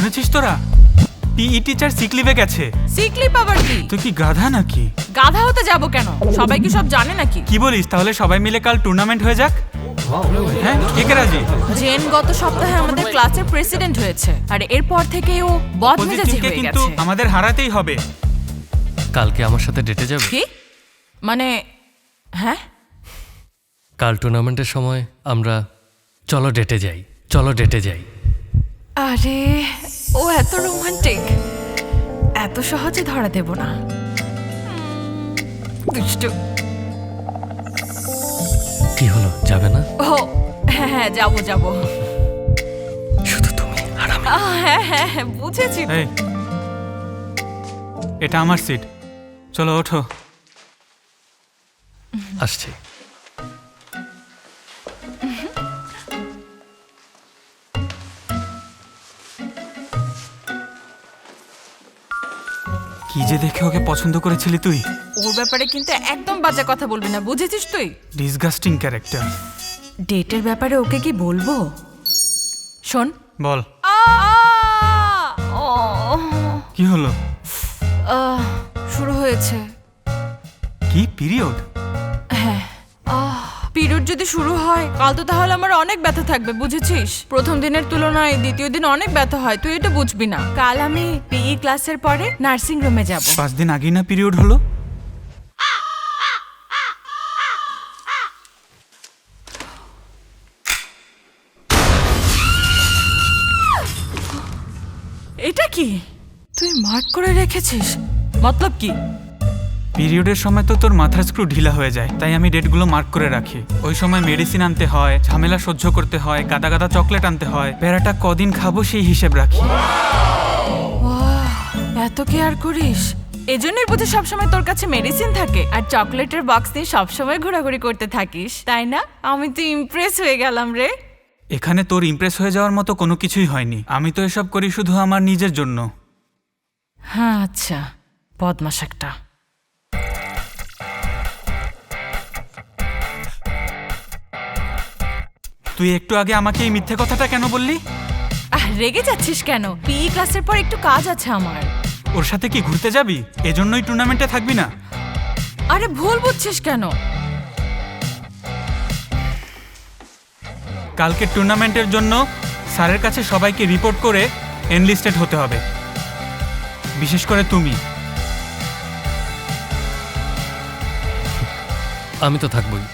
শুনেছিস তোরা? পিই teacher sick লিভে গেছে। সিক লিভ আবার কি? তুই কি গাধা নাকি? গাধা হতে যাব কেন? সবাই কি সব জানে নাকি? কি বলিস? তাহলে সবাই মিলে কাল টুর্নামেন্ট হয়ে যাক। হ্যাঁ, কে কে রাজি? জেন গত সপ্তাহে আমাদের ক্লাসের প্রেসিডেন্ট হয়েছে, আর এরপর থেকে ও বদমেজাজি হয়ে কিন্তু গেছে। আমাদের হারাতেই হবে। কালকে আমার সাথে ডেটে যাবে? কি মানে? হ্যাঁ, কাল টুর্নামেন্টের সময় আমরা চলো ডেটে যাই, চলো ডেটে যাই। আরে ও এত রোমান্টিক, এত সহজে ধরা দেব না। দুষ্টু। কি হলো, যাবে না? ও হ্যাঁ হ্যাঁ, যাবো যাবো। শুধু তুমি আর আমি। হ্যাঁ হ্যাঁ হ্যাঁ, বুঝেছি। এই, এটা আমার সিট, চলো ওঠো। আসছি। কি যে দেখে ওকে পছন্দ করেছিলি তুই? ওর ব্যাপারে কিন্তু একদম বাজে কথা বলবি না, বুঝেছিস তুই? Disgusting character. ডেটের ব্যাপারে ওকে কি বলবো? শোন। বল, ও কি হলো? শুরু হয়েছে। কি পিরিয়ড? হ্যাঁ, পিরিয়ড যদি শুরু হয় কাল, তো তাহলে আমার অনেক ব্যথা থাকবে, বুঝেছিস? প্রথম দিনের তুলনায় দ্বিতীয় দিন অনেক ব্যথা হয়, তুই এটা বুঝবি না। কাল আমি পিই ক্লাসের পরে নার্সিং রুমে যাব। 5 দিন আগেই না পিরিয়ড হলো? এটা কি তুই মার্ক করে রেখেছিস? মতলব কি? পিরিয়ডের সময় তো তোর মাথার স্ক্রু ঢিলা হয়ে যায়, তাই আমি ডেটগুলো মার্ক করে রাখি। ওই সময় মেডিসিন আনতে হয়, ঝামেলা সহ্য করতে হয়, গাদা গাদা চকলেট আনতে হয়, প্যারাটা কদিন খাবো সেই হিসেব রাখি। এত কেয়ার করিস, এজন্যই বুঝি সবসময় তোর কাছে মেডিসিন থাকে আর চকলেটের বক্স নিয়ে সবসময় ঘোরাঘুরি করতে থাকিস, তাই না? আমি তো ইমপ্রেস হয়ে গেলাম রে। এখানে তোর ইমপ্রেস হয়ে যাওয়ার মতো কোনো কিছুই হয়নি। আমি তো এসব করি শুধু আমার নিজের জন্য। হ্যাঁ আচ্ছা, বদমাশ একটা। তুই একটু আগে আমাকে এই মিথ্যে কথাটা কেন বললি? রেগে যাচ্ছিস কেন? পিই ক্লাসের পর একটু কাজ আছে আমার। ওর সাথে কি ঘুরতে যাবি? এজন্যই টুর্নামেন্টে থাকবি না? আরে ভুল বুঝছিস কেন? কালকে টুর্নামেন্টের জন্য স্যারের কাছে সবাইকে রিপোর্ট করে এনলিস্টেড হতে হবে, বিশেষ করে তুমি। আমি তো থাকবোই।